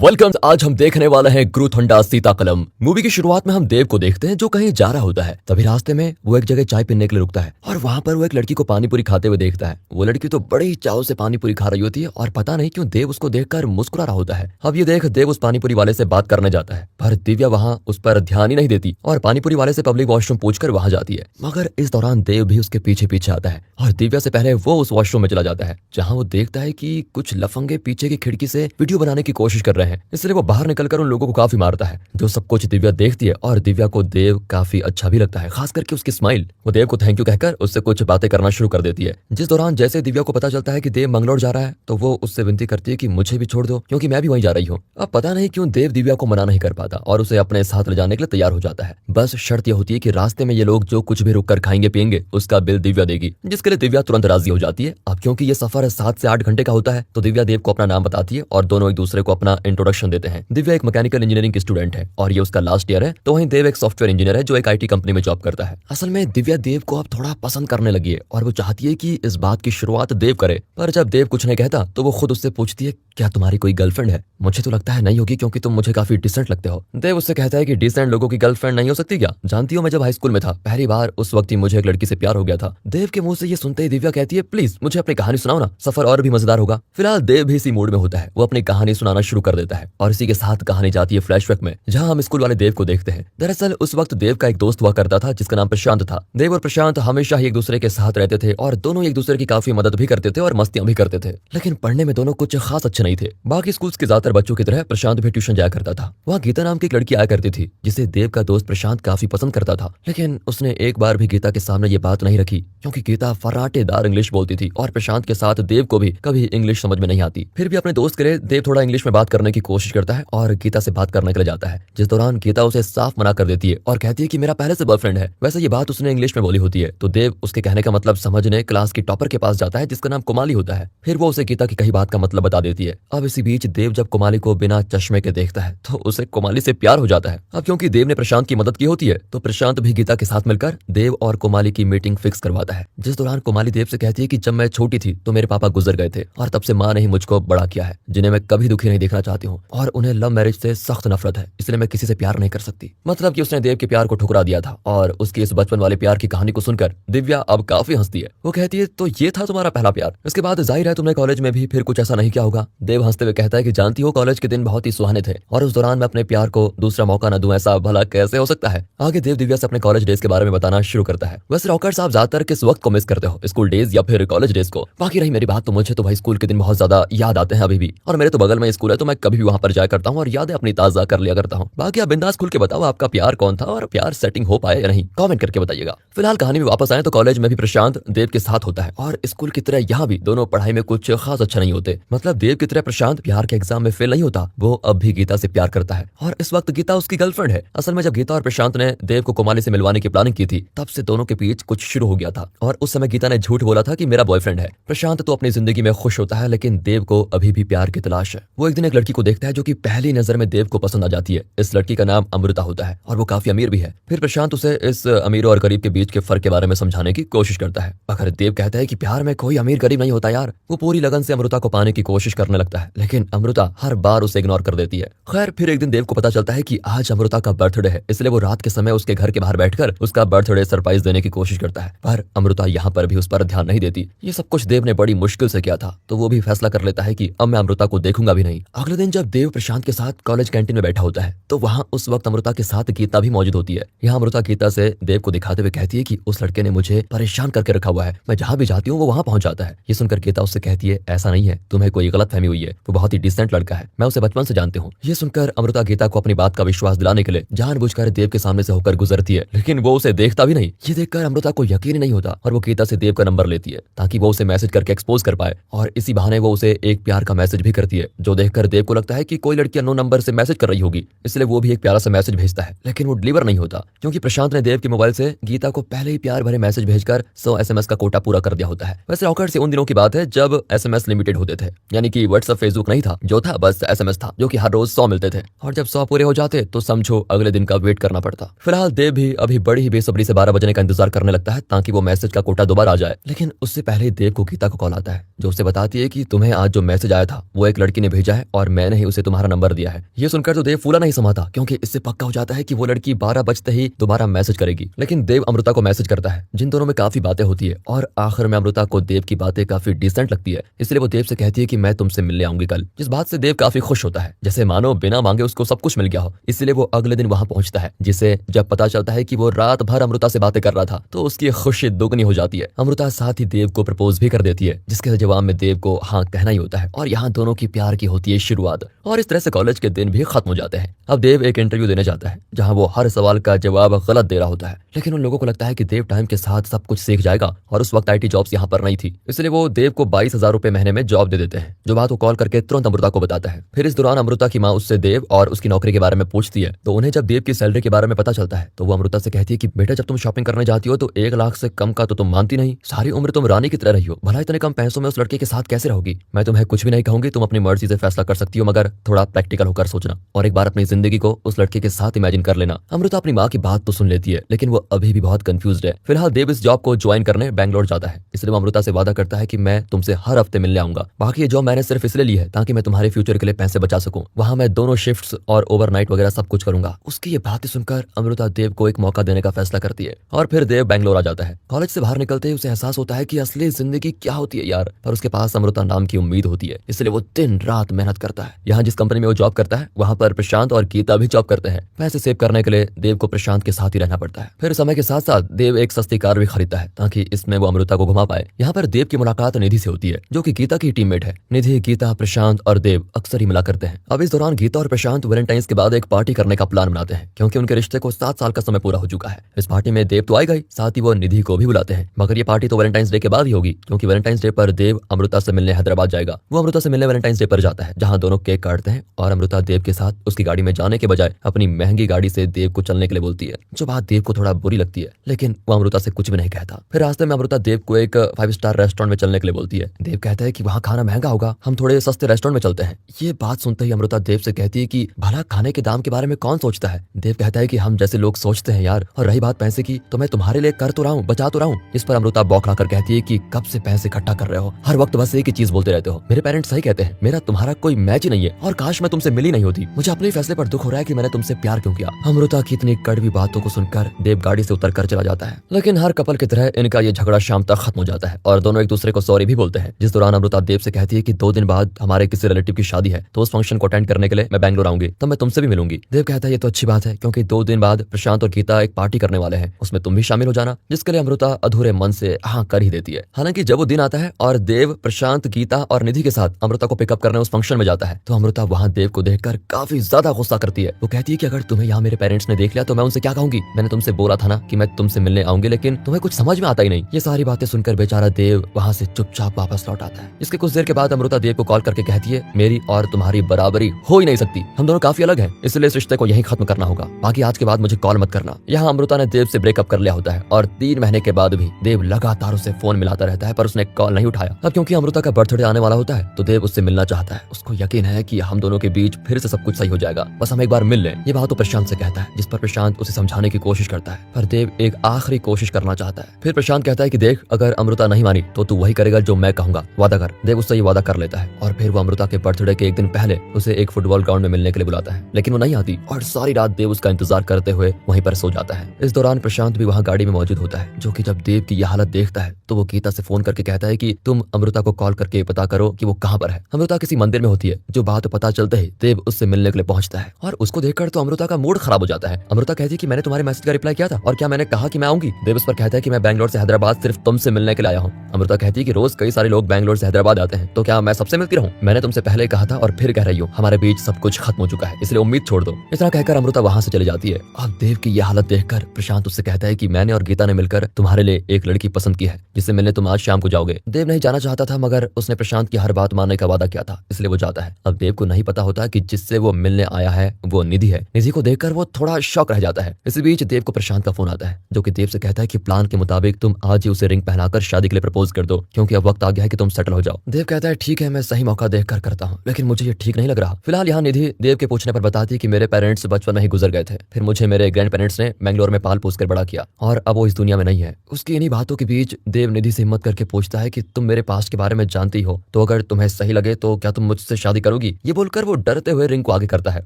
Welcome. आज हम देखने वाले हैं गुरु थंडा सीता कलम। मूवी की शुरुआत में हम देव को देखते हैं जो कहीं जा रहा होता है। तभी रास्ते में वो एक जगह चाय पीने के लिए रुकता है और वहाँ पर वो एक लड़की को पानी पूरी खाते हुए देखता है। वो लड़की तो बड़ी चाव से पानी पूरी खा रही होती है और पता नहीं क्यों देव उसको देखकर मुस्कुरा रहा होता है। अब ये देख देव उस पानी पूरी वाले से बात करने जाता है, पर दिव्या वहाँ उस पर ध्यान ही नहीं देती और पानी पूरी वाले से पब्लिक वॉशरूम पूछकर वहाँ जाती है। मगर इस दौरान देव भी उसके पीछे पीछे आता है और दिव्या से पहले वो उस वॉशरूम में चला जाता है, जहाँ वो देखता है कि कुछ लफंगे पीछे की खिड़की से वीडियो बनाने की कोशिश कर रहे हैं। इसलिए वो बाहर निकलकर उन लोगों को काफी मारता है। जो सब कुछ दिव्या देखती है और दिव्या को देव काफी अच्छा भी लगता है, खास करके उसकी स्माइल। वो देव को थैंक यू कहकर उससे कुछ बातें करना शुरू कर देती है। जिस दौरान जैसे दिव्या को पता चलता है कि देव मंगलौर जा रहा है तो वो उससे विनती करती है कि मुझे भी छोड़ दो क्योंकि मैं भी वहीं जा रही हूँ। अब पता नहीं क्यों देव दिव्या को मना नहीं कर पाता और उसे अपने साथ ले जाने के लिए तैयार हो जाता है। बस शर्त यह होती है कि रास्ते में ये लोग जो कुछ भी रुक कर खाएंगे पियेंगे उसका बिल दिव्या देगी, जिसके लिए दिव्या तुरंत राजी हो जाती है। अब क्योंकि ये सफर 7 से 8 घंटे का होता है तो दिव्या देव को अपना नाम बताती है और दोनों एक दूसरे को अपना इंट्रोडक्शन देते हैं। दिव्या एक मैकेनिकल इंजीनियरिंग की स्टूडेंट है और ये उसका लास्ट ईयर है, तो वहीं देव एक सॉफ्टवेयर इंजीनियर है जो एक आईटी कंपनी में जॉब करता है। असल में दिव्या देव को अब थोड़ा पसंद करने लगी है और वो चाहती है कि इस बात की शुरुआत देव करे। पर जब देव कुछ नहीं कहता तो वो खुद उससे पूछती है, क्या तुम्हारी कोई गर्लफ्रेंड है? मुझे तो लगता है नहीं होगी क्योंकि तुम मुझे काफी डिसेंट लगते हो। देव उससे कहता है कि डिसेंट लोगों की गर्लफ्रेंड नहीं हो सकती क्या? जानती हो मैं जब हाई स्कूल में था पहली बार उस वक्त ही मुझे एक लड़की से प्यार हो गया था। देव के मुंह से ये सुनते ही दिव्या कहती है, प्लीज मुझे अपनी कहानी सुनाओ ना, सफर और भी मजेदार होगा। फिलहाल देव भी इसी मूड में होता है, वो अपनी कहानी सुनाना शुरू कर देता है और इसी के साथ कहानी जाती है फ्लैशबैक में, जहां हम स्कूल वाले देव को देखते हैं। दरअसल उस वक्त देव का एक दोस्त हुआ करता था जिसका नाम प्रशांत था। देव और प्रशांत हमेशा ही एक दूसरे के साथ रहते थे और दोनों एक दूसरे की काफी मदद भी करते थे और मस्तियां भी करते थे, लेकिन पढ़ने में दोनों कुछ खास अच्छे नहीं थे। बाकी स्कूल के ज्यादातर बच्चों की तरह प्रशांत भी ट्यूशन जाया करता था। वहाँ गीता नाम की एक लड़की आया करती थी जिसे देव का दोस्त प्रशांत काफी पसंद करता था, लेकिन उसने एक बार भी गीता के सामने ये बात नहीं रखी क्योंकि गीता फर्राटेदार इंग्लिश बोलती थी और प्रशांत के साथ देव को भी कभी इंग्लिश समझ में नहीं आती। फिर भी अपने दोस्त के लिए देव थोड़ा इंग्लिश में बात करने की कोशिश करता है और गीता से बात करने के लिए जाता है, जिस दौरान गीता उसे साफ मना कर देती है और कहती है कि मेरा पहले से बॉयफ्रेंड है। वैसे ये बात उसने इंग्लिश में बोली होती है तो देव उसके कहने का मतलब समझने क्लास की टॉपर के पास जाता है जिसका नाम कुमाली होता है। फिर वो उसे गीता की कही बात का मतलब बता देती है। अब इसी बीच देव जब कुमाली को बिना चश्मे के देखता है तो उसे कुमाली से प्यार हो जाता है। अब क्योंकि देव ने प्रशांत की मदद की होती है तो प्रशांत भी गीता के साथ मिलकर देव और कुमाली की मीटिंग फिक्स करवाता है, जिस दौरान कुमाली देव से कहती है कि जब मैं छोटी थी तो मेरे पापा गुजर गए थे और तब से माँ ने ही मुझको बड़ा किया है, जिन्हें मैं कभी दुखी नहीं देखना चाहती हूँ और उन्हें लव मैरिज से सख्त नफरत है, इसलिए मैं किसी से प्यार नहीं कर सकती। मतलब कि उसने देव के प्यार को ठुकरा दिया था और उसकी इस बचपन वाले प्यार की कहानी को सुनकर दिव्या अब काफी हंसती है। वो कहती है, तो ये था तुम्हारा पहला प्यार? इसके बाद जाहिर है तुमने कॉलेज में भी फिर कुछ ऐसा नहीं किया होगा। देव हंसते हुए कहता है कि जानती हो कॉलेज के दिन बहुत ही सुहाने थे और उस दौरान मैं अपने प्यार को दूसरा मौका न दूं, ऐसा भला कैसे हो सकता है? आगे देव दिव्या से अपने कॉलेज डेज के बारे में बताना शुरू करता है। वैसे रॉकर्स, आप ज्यादातर किस वक्त को मिस करते हो, स्कूल डेज या फिर कॉलेज डेज को? बाकी रही मेरी बात तो मुझे तो भाई स्कूल के दिन बहुत ज्यादा याद आते हैं अभी भी, और मेरे तो बगल में स्कूल है तो मैं कभी भी वहाँ पर जाया करता हूँ और यादें अपनी ताजा कर लिया करता हूँ। बाकी आप बिंदास खुल के बताओ आपका प्यार कौन था और प्यार सेटिंग हो पाया या नहीं, कमेंट करके बताइएगा। फिलहाल कहानी में वापस आए तो कॉलेज में भी प्रशांत देव के साथ होता है और स्कूल की तरह यहाँ भी दोनों पढ़ाई में कुछ खास अच्छा नहीं होते। मतलब देव की तरह प्रशांत प्यार के एग्जाम में फेल नहीं होता, वो अब भी गीता से प्यार करता है और इस वक्त गीता उसकी गर्लफ्रेंड है। असल में जब गीता और प्रशांत ने देव को कुमाली से मिलवाने की प्लानिंग की थी तब से दोनों के बीच कुछ शुरू हो गया था और उस समय गीता ने झूठ बोला था कि मेरा बॉयफ्रेंड है। प्रशांत तो अपनी जिंदगी में खुश होता है लेकिन देव को अभी भी प्यार की तलाश है। वो एक दिन एक लड़की को देखता है जो कि पहली नजर में देव को पसंद आ जाती है। इस लड़की का नाम अमृता होता है और वो काफी अमीर भी है। फिर प्रशांत उसे इस अमीर और गरीब के बीच के फर्क के बारे में समझाने की कोशिश करता है, मगर देव कहता है कि प्यार में कोई अमीर गरीब नहीं होता यार। वो पूरी लगन से अमृता को पाने की कोशिश करने लगता है लेकिन अमृता हर बार उसे इग्नोर कर देती है। खैर फिर एक दिन देव को पता चलता है कि आज अमृता का बर्थडे है, इसलिए वो रात के समय उसके घर के बाहर बैठकर उसका बर्थडे सरप्राइज देने की कोशिश करता है, पर अमृता यहाँ पर भी उस पर ध्यान नहीं देती। ये सब कुछ देव ने बड़ी मुश्किल से किया था तो वो भी फैसला कर लेता है कि अब मैं अमृता को देखूंगा भी नहीं। अगले दिन जब देव प्रशांत के साथ कॉलेज कैंटीन में बैठा होता है तो वहाँ उस वक्त अमृता के साथ गीता भी मौजूद होती है। यहाँ अमृता गीता से देव को दिखाते हुए कहती है कि उस लड़के ने मुझे परेशान करके रखा हुआ है, मैं जहाँ भी जाती हूँ वो वहाँ पहुंच जाता है। ये सुनकर गीता उससे कहती है, ऐसा नहीं है, तुम्हें कोई गलत फहमी हुई है, वो बहुत ही डिसेंट लड़का है, मैं उसे बचपन से जानती हूँ। ये सुनकर अमृता गीता को अपनी बात का विश्वास दिलाने के लिए जानबूझकर देव के सामने से होकर गुजरती है, लेकिन वो उसे देखता भी नहीं। ये देखकर अमृता को यकीन नहीं होता और वो गीता से देव का नंबर लेती है ताकि वो उसे मैसेज करके एक्सपोज कर पाए और इसी बहाने वो उसे एक प्यार का मैसेज भी करती है, जो देखकर देव को लगता है कि कोई लड़की अननोन नंबर से मैसेज कर रही होगी, इसलिए वो भी एक प्यारा सा मैसेज भेजता है, लेकिन वो डिलीवर नहीं होता क्योंकि प्रशांत ने देव के मोबाइल से गीता को पहले ही प्यार भरे मैसेज भेजकर 100 SMS का कोटा पूरा कर दिया होता है। वैसे रॉकर्स, से उन दिनों की बात है जब SMS लिमिटेड होते थे, यानी कि व्हाट्सएप फेसबुक नहीं था, जो था बस SMS था जो कि हर रोज 100 मिलते थे और जब 100 पूरे हो जाते तो समझो अगले दिन का वेट करना पड़ता। फिलहाल देव भी अभी बड़ी ही बेसब्री से 12 बजने का इंतजार करने लगता है ताकि वो मैसेज का कोटा दोबारा आ जाए, लेकिन उससे पहले देव को गीता को कॉल आता है जो उसे बताती है कि तुम्हें आज जो मैसेज आया था वो एक लड़की ने भेजा है और मैं मैंने ही उसे तुम्हारा नंबर दिया है। ये सुनकर तो देव फूला नहीं समाता, क्योंकि इससे पक्का हो जाता है कि वो लड़की 12 बजते ही दोबारा मैसेज करेगी। लेकिन देव अमृता को मैसेज करता है, जिन दोनों में काफी बातें होती है और आखिर में अमृता को देव की बातें काफी डिसेंट लगती है, इसलिए वो देव से कहती है कि मैं तुमसे मिलने आऊंगी कल। जिस बात से देव काफी खुश होता है, जैसे मानो बिना मांगे उसको सब कुछ मिल गया हो। इसलिए वो अगले दिन वहां पहुंचता है, जिसे जब पता चलता है कि वो रात भर अमृता से बातें कर रहा था तो उसकी खुशी दुगनी हो जाती है। अमृता साथ ही देव को प्रपोज भी कर देती है, जिसके जवाब में देव को हाँ कहना ही होता है और यहाँ दोनों की प्यार की होती है शुरुआत। और इस तरह से कॉलेज के दिन भी खत्म हो जाते हैं। अब देव एक इंटरव्यू देने जाता है, जहाँ वो हर सवाल का जवाब गलत दे रहा होता है, लेकिन उन लोगों को लगता है कि देव टाइम के साथ सब कुछ सीख जाएगा और उस वक्त IT जॉब्स यहाँ पर नहीं थी, इसलिए वो देव को 22,000 रुपए महीने में जॉब दे देते हैं, जो बात वो कॉल करके तुरंत अमृता को बताता है। फिर इस दौरान अमृता की माँ उससे देव और उसकी नौकरी के बारे में पूछती है, तो उन्हें जब देव की सैलरी के बारे में पता चलता है तो वो अमृता से कहती है कि बेटा जब तुम शॉपिंग करने जाती हो तो 1 लाख से कम का तो तुम मानती नहीं, सारी उम्र तुम रानी की तरह रही हो, भला इतने कम पैसों में उस लड़के के साथ कैसे रहोगी। मैं तुम्हें कुछ भी नहीं कहूंगी, तुम अपनी मर्जी से फैसला कर सकती हो, मगर थोड़ा प्रैक्टिकल होकर सोचना और एक बार अपनी जिंदगी को उस लड़के के साथ इमेजिन कर लेना। अमृता अपनी माँ की बात तो सुन लेती है, लेकिन वो अभी भी बहुत कंफ्यूज्ड है। फिलहाल देव इस जॉब को ज्वाइन करने बैंगलोर जाता है, इसलिए वो अमृता से वादा करता है कि मैं तुमसे हर हफ्ते मिलने आऊंगा। बाकी ये जॉब मैंने सिर्फ इसलिए ली है ताकि मैं तुम्हारे फ्यूचर के लिए पैसे बचा सकूं। वहां मैं दोनों शिफ्ट्स और ओवरनाइट वगैरह सब कुछ करूंगा। उसकी ये बातें सुनकर अमृता देव को एक मौका देने का फैसला करती है और फिर देव बैंगलोर आ जाता है। कॉलेज से बाहर निकलते ही उसे एहसास होता है कि असली जिंदगी क्या होती है यार, पर उसके पास अमृता नाम की उम्मीद होती है, इसलिए वो दिन रात मेहनत करता है। यहाँ जिस कंपनी में वो जॉब करता है वहां पर प्रशांत और गीता भी जॉब करते हैं। पैसे सेव करने के लिए देव को प्रशांत के साथ ही रहना पड़ता है। फिर समय के साथ साथ देव एक सस्ती कार भी खरीदता है ताकि इसमें वो अमृता को घुमा पाए। यहाँ पर देव की मुलाकात निधि से होती है, जो कि गीता की टीममेट है। निधि, गीता, प्रशांत और देव अक्सर ही मिला करते हैं। अब इस दौरान गीता और प्रशांत वैलेंटाइंस के बाद एक पार्टी करने का प्लान बनाते हैं, क्योंकि उनके रिश्ते को 7 साल का समय पूरा हो चुका है। इस पार्टी में देव तो आएगा ही, साथ ही वो निधि को भी बुलाते हैं, मगर ये पार्टी तो वैलेंटाइंस डे के बाद ही होगी, क्योंकि वैलेंटाइंस डे पर देव अमृता से मिलने हैदराबाद जाएगा। वो अमृता से मिलने वैलेंटाइंस डे पर जाता है, जहाँ दोनों केक काटते हैं और अमृता देव के साथ उसकी गाड़ी में जाने के बजाय अपनी महंगी गाड़ी से देव को चलने के लिए बोलती है, जो बात देव को थोड़ा बुरी लगती है, लेकिन वो अमृता से कुछ भी नहीं कहता। फिर रास्ते में अमृता देव को एक 5 स्टार रेस्टोरेंट में चलने के लिए बोलती है। देव कहता है कि वहाँ खाना महंगा होगा, हम थोड़े सस्ते रेस्टोरेंट में चलते हैं। ये बात सुनते ही अमृता देव से कहती है कि भला खाने के दाम के बारे में कौन सोचता है। देव कहता है कि हम जैसे लोग सोचते हैं यार, और रही बात पैसे की तो मैं तुम्हारे लिए कर तो रहा हूँ, बचा तो रहा हूँ। इस पर अमृता बौखला कर कहती है कि कब से पैसे इकट्ठा कर रहे हो, हर वक्त बस एक ही चीज बोलते रहते हो। मेरे पेरेंट्स सही कहते हैं, मेरा तुम्हारा कोई मैच ही नहीं है और काश मैं तुमसे मिली नहीं होती। मुझे अपने फैसले पर दुख हो रहा है कि मैंने तुमसे प्यार क्यों किया। अमृता की इतनी कड़वी बातों को सुनकर देव गाड़ी से उतर कर चला जाता है, लेकिन हर कपल की तरह इनका ये झगड़ा शाम तक खत्म हो जाता है और दोनों एक दूसरे को सॉरी भी बोलते हैं। जिस दौरान अमृता देव से कहती है कि 2 दिन बाद हमारे किसी रिलेटिव की शादी है, तो उस फंक्शन को अटेंड करने के लिए मैं बैंगलोर आऊंगी, तब मैं तुमसे भी मिलूंगी। देव कहता है ये तो अच्छी बात है, क्योंकि 2 दिन बाद प्रशांत और गीता एक पार्टी करने वाले हैं, उसमें तुम भी शामिल हो जाना, जिसके लिए अमृता अधूरे मन से हाँ कर ही देती है। हालांकि जब वो दिन आता है और देव प्रशांत, गीता और निधि के साथ अमृता को पिकअप करने उस फंक्शन में जाता है, तो अमृता वहाँ देव को देखकर काफी ज्यादा गुस्सा करती है। वो कहती है कि अगर तुम्हें यहाँ मेरे पेरेंट्स ने देख लिया तो मैं उनसे क्या कहूंगी। मैंने तुमसे बोला था ना कि मैं तुमसे मिलने आऊंगी, लेकिन तुम्हें कुछ समझ में आता ही नहीं। ये सारी बातें सुनकर बेचारा देव वहाँ से चुपचाप वापस लौट आता है। इसके कुछ देर के बाद अमृता देव को कॉल करके कहती है मेरी और तुम्हारी बराबरी हो ही नहीं सकती, हम दोनों काफी अलग हैं, इसलिए इस रिश्ते को यहीं खत्म करना होगा, बाकी आज के बाद मुझे कॉल मत करना। यहाँ अमृता ने देव से ब्रेकअप कर लिया होता है और 3 महीने के बाद भी देव लगातार उसे फोन मिलाता रहता है, पर उसने कॉल नहीं उठाया। अब क्योंकि अमृता का बर्थडे आने वाला होता है तो देव उससे मिलना चाहता है। उसको यकीन है कि हम दोनों के बीच फिर से सब कुछ सही हो जाएगा, बस हम एक बार मिल लें। ये बात तो प्रशांत से कहता है, जिस पर प्रशांत उसे समझाने की कोशिश करता है, पर देव एक आखिरी कोशिश करना चाहता है। फिर प्रशांत कहता है कि देख, अगर अमृता नहीं मानी तो तू वही करेगा जो मैं कहूंगा, वादा कर। देव उससे ये वादा कर लेता है और फिर वो अमृता के बर्थडे के 1 दिन पहले उसे एक फुटबॉल ग्राउंड में मिलने के लिए बुलाता है, लेकिन वो नहीं आती और सारी रात देव उसका इंतजार करते हुए वहीं पर सो जाता है। इस दौरान प्रशांत भी वहाँ गाड़ी में मौजूद होता है, जो कि जब देव की यह हालत देखता है तो वो गीता से फोन करके कहता है कि तुम अमृता को कॉल करके पता करो कि वो कहाँ पर है। अमृता किसी मंदिर में होती है, जो बात पता चलते ही देव उससे मिलने के लिए पहुंचता है और उसको देखकर तो अमृता का मूड खराब हो जाता है। अमृता कहती है कि मैंने तुम्हारे मैसेज का रिप्लाई किया था और क्या मैंने कहा कि मैं आऊंगी। देव उस पर कहता है कि मैं बैंगलोर से हैदराबाद सिर्फ तुमसे मिलने के लिए आया हूँ। अमृता कहती है कि रोज कई सारे लोग बैंगलोर से हैदराबाद आते हैं, तो क्या मैं सबसे मिलती रहूं? मैंने तुमसे पहले कहा था और फिर कह रही हूँ, हमारे बीच सब कुछ खत्म हो चुका है, इसलिए उम्मीद छोड़ दो। इतना कहकर अमृता वहाँ से चली जाती है। अब देव की यह हालत देखकर प्रशांत उससे कहता है कि मैंने और गीता ने मिलकर तुम्हारे लिए एक लड़की पसंद की है, जिससे मिलने तुम आज शाम को जाओगे। देव नहीं जाना चाहता था, मगर उसने प्रशांत की हर बात मानने का वादा किया था, इसलिए वो जाता है। अब देव को नहीं पता होता कि जिससे वो मिलने आया है वो निधि है। निधि को देखकर वो थोड़ा शॉक रह जाता है। इसी बीच देव को प्रशांत का फोन आता है, जो कि देव से कहता है कि प्लान के मुताबिक तुम आज ही उसे रिंग पहनाकर शादी के लिए प्रपोज कर दो, क्योंकि अब वक्त आ गया है कि तुम सेटल हो जाओ। देव कहता है ठीक है, मैं सही मौका देखकर करता हूँ, लेकिन मुझे ये ठीक नहीं लग रहा। फिलहाल यहाँ निधि देव के पूछने पर बताती है कि मेरे पेरेंट्स बचपन में ही गुजर गए थे, फिर मुझे मेरे ग्रैंड पेरेंट्स ने बैंगलोर में पाल पोस कर बड़ा किया और अब वो इस दुनिया में नहीं है। उसकी इन्हीं बातों के बीच देव निधि से हिम्मत करके पूछता है कि तुम मेरे पास्ट के बारे में जानती हो, तो अगर तुम्हें सही लगे तो क्या तुम मुझसे शादी करोगी? होगी। ये बोलकर वो डरते हुए रिंग को आगे करता है।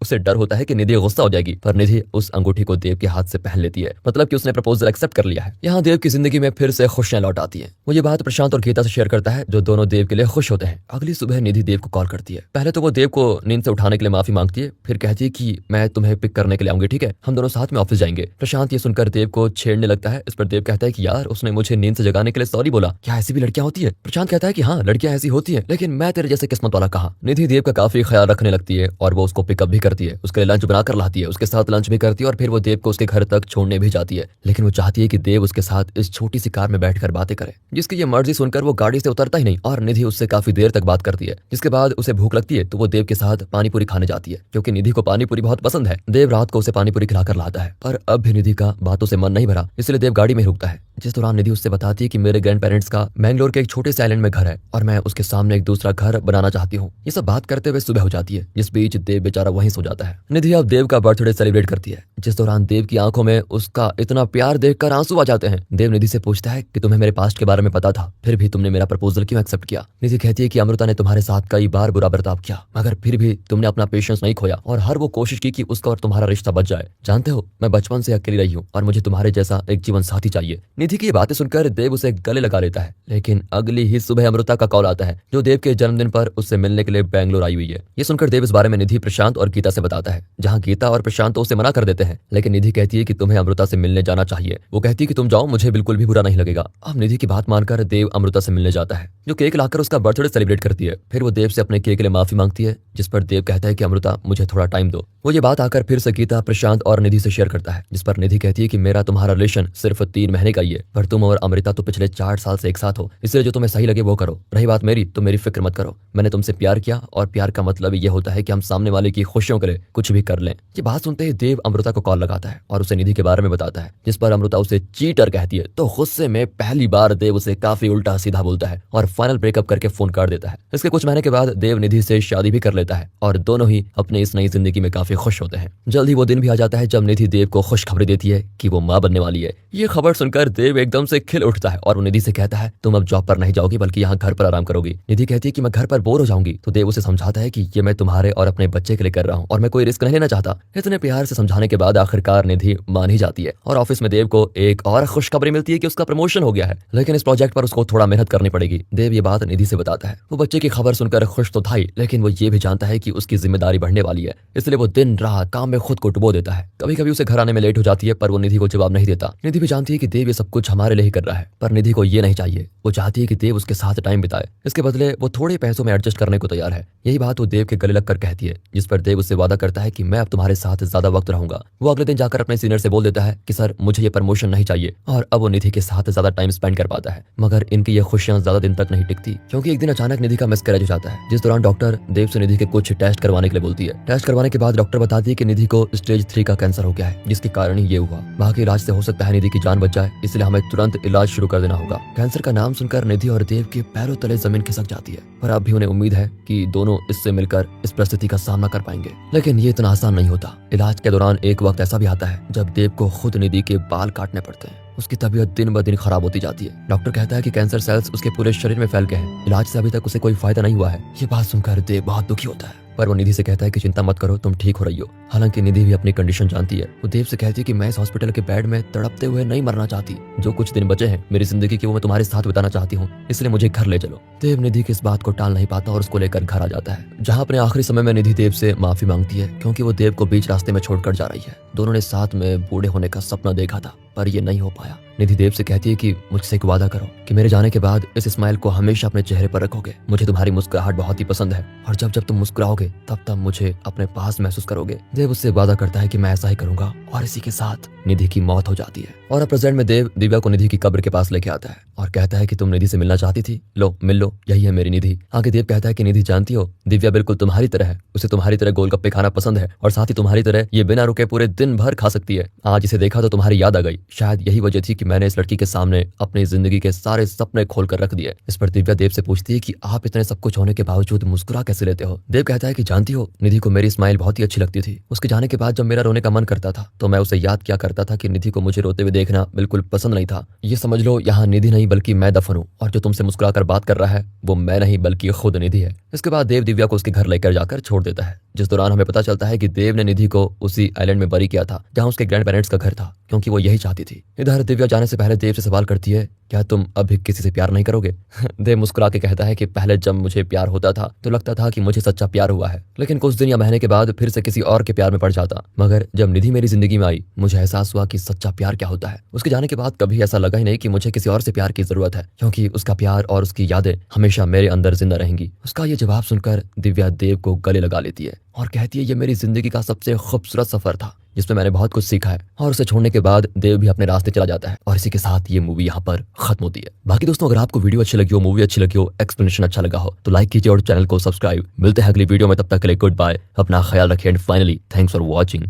उसे डर होता है कि निधि गुस्सा हो जाएगी, पर निधि उस अंगूठी को देव के हाथ से पहन लेती है, मतलब कि उसने प्रपोजल एक्सेप्ट कर लिया है। यहाँ देव की जिंदगी में फिर से खुशियां लौट आती है। वो ये बात प्रशांत और गीता से शेयर करता है, जो दोनों देव के लिए खुश होते हैं। अगली सुबह निधि देव को कॉल करती है। पहले तो वो देव को नींद से उठाने के लिए माफी मांगती है, फिर कहती है कि मैं तुम्हें पिक करने के लिए आऊंगी, ठीक है, हम दोनों साथ में ऑफिस जाएंगे। प्रशांत ये सुनकर देव को छेड़ने लगता है। इस पर देव कहता है कि यार उसने मुझे नींद से जगाने के लिए सॉरी बोला, क्या ऐसी भी लड़कियां होती है? प्रशांत कहता है कि हाँ लड़कियां ऐसी होती है, लेकिन मैं तेरे जैसे किस्मत वाला कहा। निधि देव का काफी ख्याल रखने लगती है और वो उसको पिकअप भी करती है, उसके लिए लंच बनाकर लाती है, उसके साथ लंच भी करती है और फिर वो देव को उसके घर तक छोड़ने भी जाती है। लेकिन वो चाहती है कि देव उसके साथ इस छोटी सी कार में बैठकर बातें करे, जिसकी ये मर्जी सुनकर वो गाड़ी से उतरता ही नहीं और निधि उससे काफी देर तक बात करती है। जिसके बाद उसे भूख लगती है तो वो देव के साथ पानी पूरी खाने जाती है, क्योंकि निधि को पानी पूरी बहुत पसंद है। देव रात को उसे पानी पूरी खिलाकर लाता है, पर अब भी निधि का बातों से मन नहीं भरा, इसलिए देव गाड़ी में रुकता है। जिस दौरान निधि उससे बताती है कि मेरे ग्रैंड पेरेंट्स का मैंगलोर के एक छोटे से आइलैंड में घर है और मैं उसके सामने एक दूसरा घर बनाना चाहती हूँ। ये सब बात करते हुए सुबह हो जाती है, जिस बीच देव बेचारा वहीं सो जाता है। निधि अब देव का बर्थडे सेलिब्रेट करती है, जिस दौरान देव की आंखों में उसका इतना प्यार देखकर आंसू आ जाते हैं। देव निधि से पूछता है कि तुम्हें मेरे पास्ट के बारे में पता था, फिर भी तुमने मेरा प्रपोजल क्यों एक्सेप्ट किया? निधि कहती है कि अमृता ने तुम्हारे साथ कई बार बुरा बर्ताव किया, मगर फिर भी तुमने अपना पेशेंस नहीं खोया और हर वो कोशिश की कि उसका और तुम्हारा रिश्ता बच जाए। जानते हो मैं बचपन से अकेली रही हूँ और मुझे तुम्हारे जैसा एक जीवन साथी चाहिए। निधि की ये बातें सुनकर देव उसे गले लगा लेता है, लेकिन अगली ही सुबह अमृता का कॉल आता है, जो देव के जन्मदिन पर उससे मिलने के लिए बैंगलोर आई हुई है। ये सुनकर देव इस बारे में निधि, प्रशांत और गीता से बताता है, जहाँ गीता और प्रशांत तो उसे मना कर देते हैं, लेकिन निधि कहती है कि तुम्हें अमृता से मिलने जाना चाहिए। वो कहती है कि तुम जाओ, मुझे बिल्कुल भी बुरा नहीं लगेगा। अब निधि की बात मानकर देव अमृता से मिलने जाता है, जो केक लाकर उसका बर्थडे सेलिब्रेट करती है। फिर वो देव से अपने केक के लिए माफी मांगती है, जिस पर देव कहता है कि अमृता मुझे थोड़ा टाइम दो। वो ये बात आकर फिर से गीता, प्रशांत और निधि से शेयर करता है, जिस पर निधि कहती है कि मेरा तुम्हारा रिलेशन सिर्फ 3 महीने का ही है, पर तुम और अमृता तो पिछले 4 साल से एक साथ हो, इसलिए जो तुम्हें सही लगे वो करो। रही बात मेरी, तो मेरी फिक्र मत करो। मैंने तुमसे प्यार किया और प्यार का मतलब ये होता है कि हम सामने वाले की खुशियों के लिए कुछ भी कर लें। ये बात सुनते ही देव अमृता को कॉल लगाता है और उसे निधि के बारे में बताता है, जिस पर अमृता उसे चीटर कहती है। तो गुस्से में पहली बार देव उसे काफी उल्टा सीधा बोलता है और फाइनल ब्रेकअप करके फोन काट देता है। इसके कुछ महीने के बाद देव निधि से शादी भी कर लेता है और दोनों ही अपने इस नई जिंदगी में काफी खुश होते हैं। जल्द ही वो दिन भी आ जाता है जब निधि देव को खुशखबरी देती है कि वो मां बनने वाली है। ये खबर सुनकर देव एकदम से खिल उठता है और वो निधि से कहता है, तुम अब जॉब पर नहीं जाओगी बल्कि यहाँ घर पर आराम करोगी। निधि कहती है कि मैं घर पर बोर हो जाऊंगी, तो देव उसे समझाता है कि ये मैं तुम्हारे और अपने बच्चे के लिए कर रहा हूँ और मैं कोई रिस्क नहीं लेना चाहता। इतने प्यार से समझाने के बाद आखिरकार निधि मान ही जाती है और ऑफिस में देव को एक और खुशखबरी मिलती है कि उसका प्रमोशन हो गया है, लेकिन इस प्रोजेक्ट पर उसको थोड़ा मेहनत करनी पड़ेगी। देव ये बात निधि से बताता है। वो बच्चे की खबर सुनकर खुश तो था ही, लेकिन वो ये भी जानता है कि उसकी जिम्मेदारी बढ़ने वाली है, इसलिए वो दिन रात काम में खुद को डुबो देता है। कभी कभी उसे घर आने में लेट हो जाती है, पर वो निधि को जवाब नहीं देता। निधि भी जानती है कि देव ये सब कुछ हमारे लिए ही कर रहा है, पर निधि को ये नहीं चाहिए। वो चाहती है कि देव उसके साथ टाइम बिताए, इसके बदले वो थोड़े पैसों में एडजस्ट करने को तैयार है। यही बात वो देव के गले लगकर कहती है, जिस पर देव उससे वादा करता है कि मैं अब तुम्हारे साथ ज्यादा वक्त रहूंगा। वो अगले दिन जाकर अपने सीनियर से बोल देता है कि सर मुझे ये प्रमोशन नहीं चाहिए, और अब वो निधि के साथ ज्यादा टाइम स्पेंड कर पाता है। मगर इनकी ये खुशियां ज्यादा दिन तक नहीं टिकती, क्योंकि एक दिन अचानक निधि का मिसकैरेज हो जाता है, जिस दौरान डॉक्टर देव से निधि के कुछ टेस्ट करवाने के लिए बोलती है। टेस्ट करवाने के बाद डॉक्टर बताती है कि निधि को स्टेज 3 का कैंसर हो गया है, जिसके कारण ही ये हुआ। बाकी इलाज से हो सकता है निधि की जान बच जाए, इसलिए हमें तुरंत इलाज शुरू कर देना होगा। कैंसर का नाम सुनकर निधि और देव के पैरों तले जमीन खिसक जाती है, पर अब भी उन्हें उम्मीद है कि दोनों इससे मिलकर इस परिस्थिति का सामना कर पाएंगे। लेकिन ये इतना आसान नहीं होता। इलाज के दौरान एक वक्त ऐसा भी आता है जब देव को खुद निधि के बाल काटने पड़ते हैं। उसकी तबीयत दिन ब दिन खराब होती जाती है। डॉक्टर कहता है कि कैंसर सेल्स उसके पूरे शरीर में फैल गए हैं, इलाज से अभी तक उसे कोई फायदा नहीं हुआ है। ये बात सुनकर देव बहुत दुखी होता है, पर वो निधि से कहता है कि चिंता मत करो, तुम ठीक हो रही हो। हालांकि निधि भी अपनी कंडीशन जानती है। वो देव से कहती है कि मैं इस हॉस्पिटल के बेड में तड़पते हुए नहीं मरना चाहती। जो कुछ दिन बचे हैं मेरी जिंदगी के वो मैं तुम्हारे साथ बिताना चाहती हूँ, इसलिए मुझे घर ले चलो। देव निधि की इस बात को टाल नहीं पाता और उसको लेकर घर आ जाता है, जहाँ अपने आखिरी समय में निधि देव से माफी मांगती है, क्योंकि वो देव को बीच रास्ते में छोड़कर जा रही है। दोनों ने साथ में बूढ़े होने का सपना देखा था, पर ये नहीं हो पाया। निधि देव से कहती है कि मुझसे एक वादा करो कि मेरे जाने के बाद इस स्माइल को हमेशा अपने चेहरे पर रखोगे। मुझे तुम्हारी मुस्कुराहट बहुत ही पसंद है और जब जब तुम मुस्कुराओगे तब तब मुझे अपने पास महसूस करोगे। देव उससे वादा करता है कि मैं ऐसा ही करूंगा, और इसी के साथ निधि की मौत हो जाती है। और अब प्रेजेंट में देव दिव्या को निधि की कब्र के पास लेके आता है और कहता है कि तुम निधि से मिलना चाहती थी, लो मिल लो, यही है मेरी निधि। आगे देव कहता है कि निधि जानती हो, दिव्या बिल्कुल तुम्हारी तरह है, उसे तुम्हारी तरह गोलगप्पे खाना पसंद है और साथ ही तुम्हारी तरह ये बिना रुके पूरे दिन भर खा सकती है। आज इसे देखा तो तुम्हारी याद आ गई, शायद यही वजह थी कि मैंने इस लड़की के सामने अपनी जिंदगी के सारे सपने खोल कर रख दिए। इस पर दिव्या देव से पूछती है कि आप इतने सब कुछ होने के बावजूद मुस्कुरा कैसे लेते हो। देव कहता है कि जानती हो, निधि को मेरी स्माइल बहुत ही अच्छी लगती थी। उसके जाने के बाद जब मेरा रोने का मन करता था तो मैं उसे याद किया करता था कि निधि को मुझे रोते हुए देखना बिल्कुल पसंद नहीं था। ये समझ लो, यहाँ निधि नहीं बल्कि मैं दफन हूँ, और जो तुमसे मुस्कुराकर बात कर रहा है वो मैं नहीं बल्कि खुद निधि है। इसके बाद देव दिव्या को उसके घर लेकर जाकर छोड़ देता है, जिस दौरान हमें पता चलता है कि देव ने निधि को उसी आइलैंड में बरी किया था जहाँ उसके ग्रैंड पेरेंट्स का घर था, क्योंकि वो यही चाहती थी। इधर दिव्या जाने से पहले देव से सवाल करती है, क्या तुम अभी किसी से प्यार नहीं करोगे? देव मुस्कुरा के कहता है कि पहले जब मुझे प्यार होता था तो लगता था कि मुझे सच्चा प्यार हुआ है, लेकिन कुछ दिन या महीने के बाद फिर से किसी और के प्यार में पड़ जाता। मगर जब निधि मेरी जिंदगी में आई मुझे एहसास हुआ कि सच्चा प्यार क्या होता है। उसके जाने के बाद कभी ऐसा लगा ही नहीं कि मुझे किसी और से प्यार की जरूरत है, क्योंकि उसका प्यार और उसकी यादें हमेशा मेरे अंदर जिंदा रहेंगी। उसका ये जवाब सुनकर दिव्या देव को गले लगा लेती है और कहती है, ये मेरी जिंदगी का सबसे खूबसूरत सफर था जिसमें मैंने बहुत कुछ सीखा है। और उसे छोड़ने के बाद देव भी अपने रास्ते चला जाता है और इसी के साथ ये मूवी यहाँ पर खत्म होती है। बाकी दोस्तों, अगर आपको वीडियो अच्छी लगी हो, मूवी अच्छी लगी हो, एक्सप्लेनेशन अच्छा लगा हो तो लाइक कीजिए और चैनल को सब्सक्राइब। मिलते हैं अगली वीडियो में, तब तक के लिए गुड बाय, अपना ख्याल रखिए and finally thanks for watching.